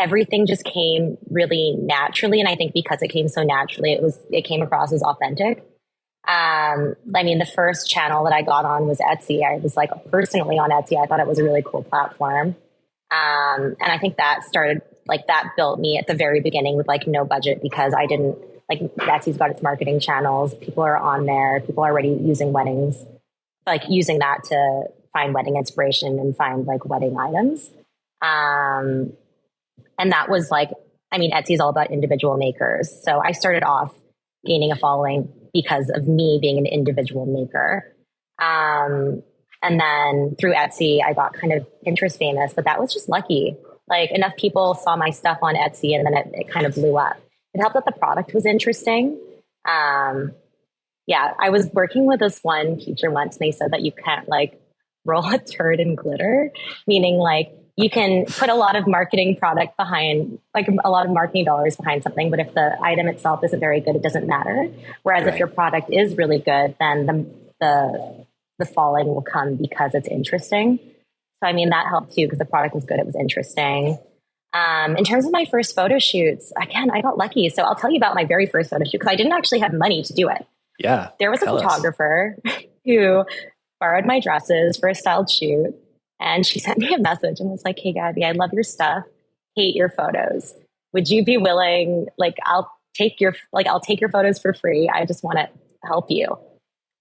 everything just came really naturally. And I think because it came so naturally, it came across as authentic. I mean, the first channel that I got on was Etsy. I was like personally on Etsy. I thought it was a really cool platform. And I think that started, like, that built me at the very beginning with like no budget, because I didn't, like, Etsy's got its marketing channels. People are on there. People are already using weddings, like using that to find wedding inspiration and find like wedding items. And that was like, I mean, Etsy is all about individual makers. So I started off gaining a following because of me being an individual maker. And then through Etsy, I got kind of Pinterest famous, but that was just lucky. Like, enough people saw my stuff on Etsy, and then it kind of blew up. It helped that the product was interesting. Yeah, I was working with this one teacher once, and they said that you can't like roll a turd in glitter, meaning like you can put a lot of marketing product behind, like a lot of marketing dollars behind something, but if the item itself isn't very good, it doesn't matter. Whereas if your product is really good, then the following will come because it's interesting. So, I mean, that helped too, because the product was good. It was interesting. In terms of my first photo shoots, again, I got lucky. So I'll tell you about my very first photo shoot, because I didn't actually have money to do it. Yeah. There was a photographer who borrowed my dresses for a styled shoot. And she sent me a message and was like, "Hey, Gaby, I love your stuff. Hate your photos. Would you be willing, like, I'll take your photos for free. I just want to help you,"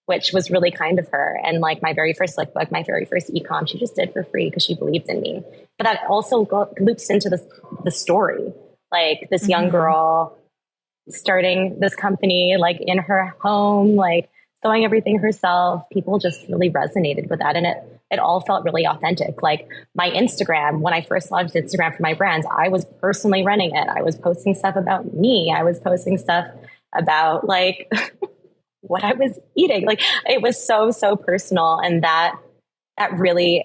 which was really kind of her. And like my very first lookbook, my very first e-com, she just did for free because she believed in me. But that also loops into the story. Like, this young girl starting this company, like in her home, like sewing everything herself. People just really resonated with that. And it all felt really authentic. Like, my Instagram, when I first launched Instagram for my brands, I was personally running it. I was posting stuff about me. I was posting stuff about like what I was eating. Like, it was so, so personal. And that really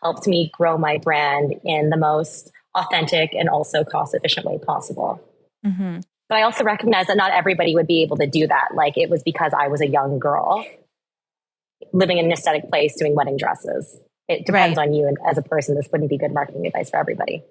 helped me grow my brand in the most authentic and also cost efficient way possible. Mm-hmm. But I also recognize that not everybody would be able to do that. Like, it was because I was a young girl living in an aesthetic place doing wedding dresses. It depends on you, and as a person, this wouldn't be good marketing advice for everybody.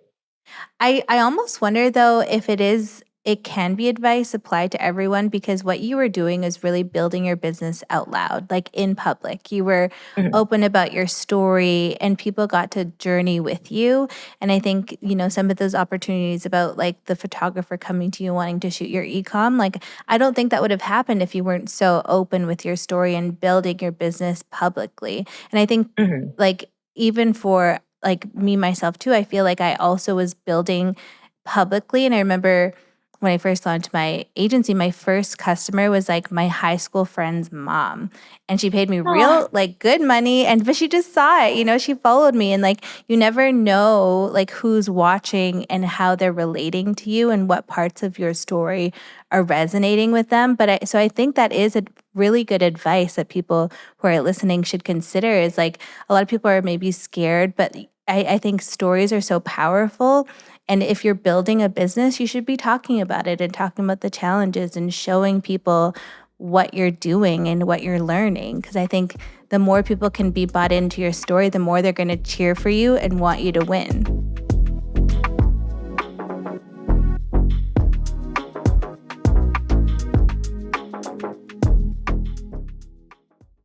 I almost wonder, though, if it can be advice applied to everyone, because what you were doing is really building your business out loud, like in public. You were open about your story, and people got to journey with you. And I think, some of those opportunities about like the photographer coming to you wanting to shoot your e-com, like, I don't think that would have happened if you weren't so open with your story and building your business publicly. And I think like, even for like me, myself too, I feel like I also was building publicly. And I remember when I first launched my agency, my first customer was like my high school friend's mom. And she paid me real like good money, but she just saw it, she followed me. And like, you never know like who's watching and how they're relating to you and what parts of your story are resonating with them. So I think that is a really good advice that people who are listening should consider, is like, a lot of people are maybe scared, but I think stories are so powerful. And if you're building a business, you should be talking about it and talking about the challenges and showing people what you're doing and what you're learning. Because I think the more people can be bought into your story, the more they're going to cheer for you and want you to win.